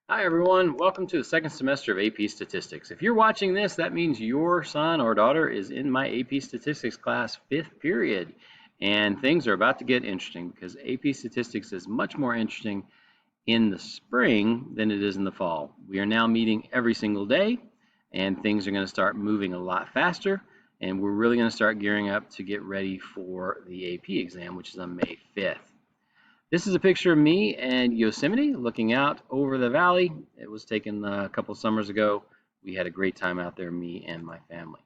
Hi everyone, welcome to the second semester of AP Statistics. If you're watching this, that means your son or daughter is in my AP Statistics class, fifth period. And things are about to get interesting because AP Statistics is much more interesting in the spring than it is in the fall. We are now meeting every single day and things are going to start moving a lot faster. And we're really going to start gearing up to get ready for the AP exam, which is on May 5th. This is a picture of me and Yosemite looking out over the valley. It was taken a couple summers ago. We had a great time out there, me and my family.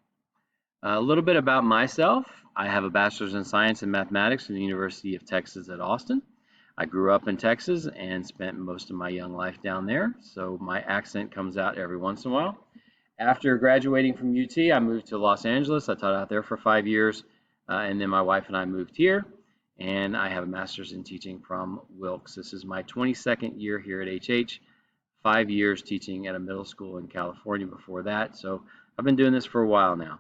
A little bit about myself. I have a bachelor's in science and mathematics from the University of Texas at Austin. I grew up in Texas and spent most of my young life down there, so my accent comes out every once in a while. After graduating from UT, I moved to Los Angeles. I taught out there for 5 years, and then my wife and I moved here and I have a master's in teaching from Wilkes. This is my 22nd year here at HH, 5 years teaching at a middle school in California before that. So I've been doing this for a while now.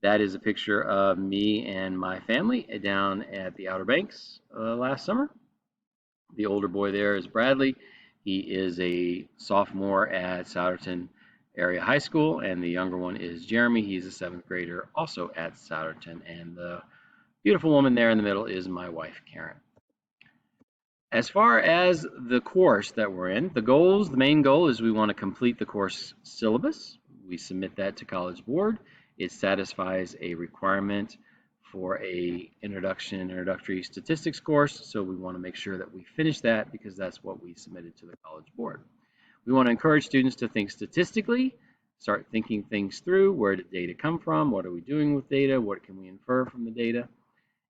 That is a picture of me and my family down at the Outer Banks last summer. The older boy there is Bradley. He is a sophomore at Souderton Area High School, and the younger one is Jeremy. He's a seventh grader also at Souderton, and the beautiful woman there in the middle is my wife, Karen. As far as the course that we're in, the main goal is we want to complete the course syllabus. We submit that to College Board. It satisfies a requirement for a introductory statistics course, so we want to make sure that we finish that because that's what we submitted to the College Board. We want to encourage students to think statistically, start thinking things through. Where did data come from? What are we doing with data? What can we infer from the data?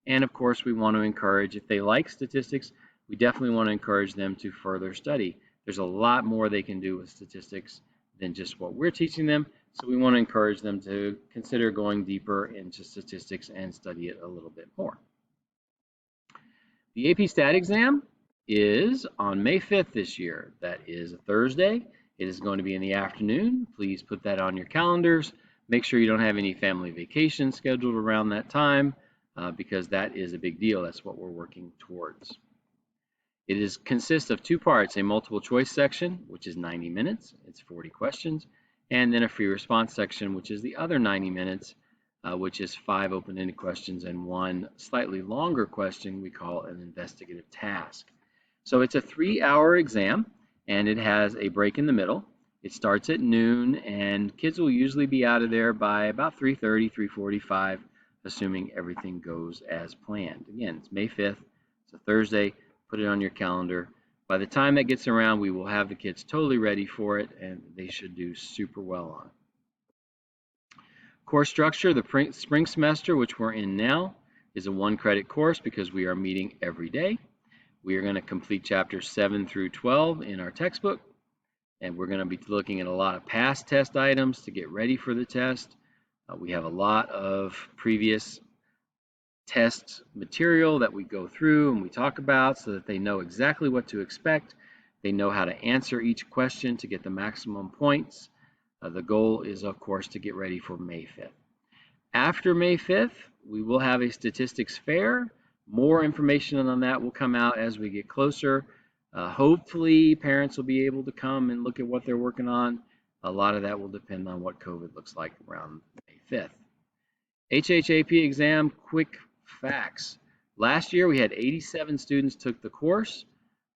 And of course, we want to encourage, if they like statistics, we definitely want to encourage them to further study. There's a lot more they can do with statistics than just what we're teaching them. So we want to encourage them to consider going deeper into statistics and study it a little bit more. The AP Stat exam is on May 5th this year. That is a Thursday. It is going to be in the afternoon. Please put that on your calendars. Make sure you don't have any family vacations scheduled around that time because that is a big deal. That's what we're working towards. It consists of two parts, a multiple choice section, which is 90 minutes, it's 40 questions, and then a free response section, which is the other 90 minutes, which is 5 open-ended questions and one slightly longer question we call an investigative task. So it's a 3-hour exam, and it has a break in the middle. It starts at noon, and kids will usually be out of there by about 3:30, 3:45, assuming everything goes as planned. Again, it's May 5th. It's a Thursday. Put it on your calendar. By the time that gets around, we will have the kids totally ready for it, and they should do super well on it. Course structure, the spring semester, which we're in now, is a 1-credit course because we are meeting every day. We are going to complete chapters 7 through 12 in our textbook, and we're going to be looking at a lot of past test items to get ready for the test. We have a lot of previous test material that we go through and we talk about so that they know exactly what to expect. They know how to answer each question to get the maximum points. The goal is, of course, to get ready for May 5th. After May 5th, we will have a statistics fair. More information on that will come out as we get closer. Hopefully, parents will be able to come and look at what they're working on. A lot of that will depend on what COVID looks like around May 5th. HHAP exam, quick facts. Last year, we had 87 students took the course.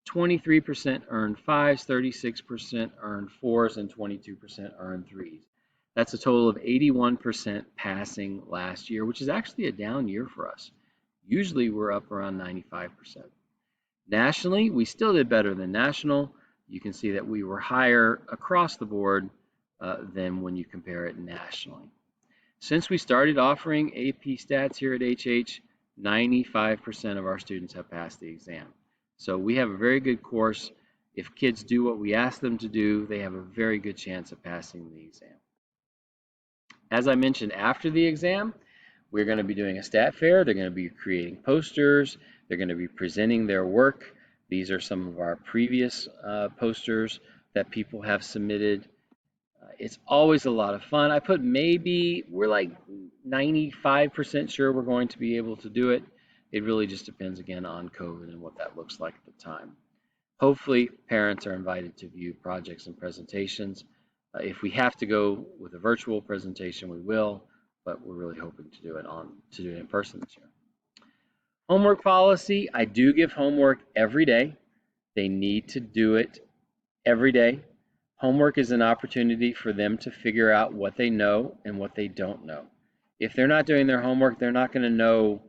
23% earned 5s, 36% earned 4s, and 22% earned 3s. That's a total of 81% passing last year, which is actually a down year for us. Usually we're up around 95%. Nationally, we still did better than national. You can see that we were higher across the board than when you compare it nationally. Since we started offering AP Stats here at HH, 95% of our students have passed the exam. So we have a very good course. If kids do what we ask them to do, they have a very good chance of passing the exam. As I mentioned, after the exam, we're going to be doing a stat fair. They're going to be creating posters. They're going to be presenting their work. These are some of our previous posters that people have submitted. It's always a lot of fun. I put maybe, we're like 95% sure we're going to be able to do it. It really just depends again on COVID and what that looks like at the time. Hopefully, parents are invited to view projects and presentations. If we have to go with a virtual presentation, we will, but we're really hoping to do it in person this year. Homework policy, I do give homework every day. They need to do it every day. Homework is an opportunity for them to figure out what they know and what they don't know. If they're not doing their homework, they're not going to know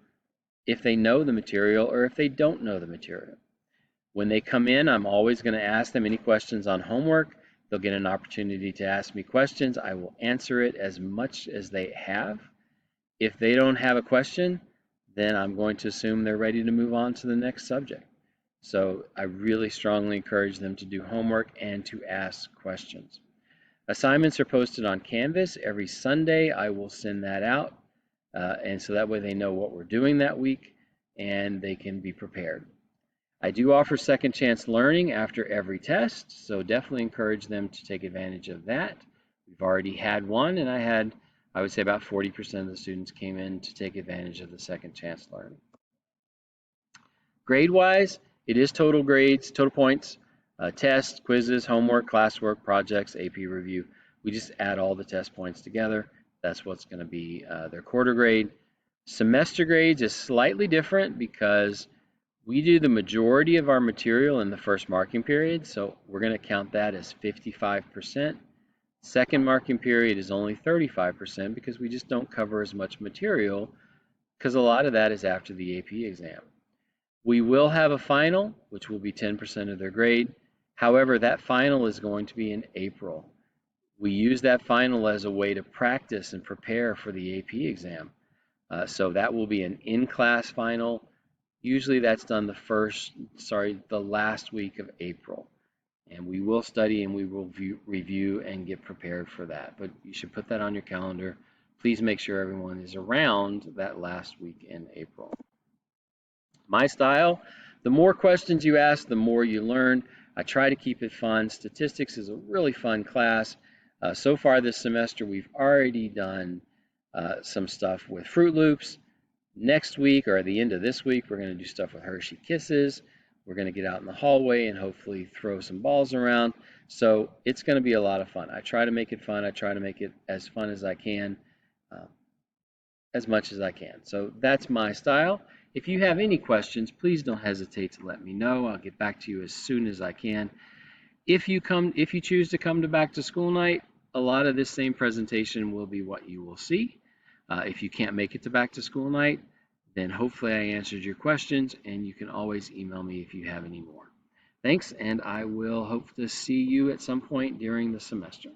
if they know the material or if they don't know the material. When they come in, I'm always going to ask them any questions on homework. They'll get an opportunity to ask me questions. I will answer it as much as they have. If they don't have a question, then I'm going to assume they're ready to move on to the next subject. So I really strongly encourage them to do homework and to ask questions. Assignments are posted on Canvas every Sunday. I will send that out. And so that way they know what we're doing that week and they can be prepared. I do offer second chance learning after every test, so definitely encourage them to take advantage of that. We've already had one, and I would say about 40% of the students came in to take advantage of the second chance learning. Grade-wise, it is total grades, total points, tests, quizzes, homework, classwork, projects, AP review. We just add all the test points together. That's what's going to be their quarter grade. Semester grades is slightly different because we do the majority of our material in the first marking period, so we're going to count that as 55%. Second marking period is only 35% because we just don't cover as much material because a lot of that is after the AP exam. We will have a final, which will be 10% of their grade. However, that final is going to be in April. We use that final as a way to practice and prepare for the AP exam. So that will be an in-class final. Usually that's done the last week of April. And we will study and we will review and get prepared for that. But you should put that on your calendar. Please make sure everyone is around that last week in April. My style, the more questions you ask, the more you learn. I try to keep it fun. Statistics is a really fun class. So far this semester, we've already done some stuff with Fruit Loops. Next week, or at the end of this week, we're going to do stuff with Hershey Kisses. We're going to get out in the hallway and hopefully throw some balls around. So it's going to be a lot of fun. I try to make it fun. I try to make it as fun as I can, as much as I can. So that's my style. If you have any questions, please don't hesitate to let me know. I'll get back to you as soon as I can. If you choose to come to back to school night, a lot of this same presentation will be what you will see. If you can't make it to back to school night, then hopefully I answered your questions, and you can always email me if you have any more. Thanks, and I will hope to see you at some point during the semester.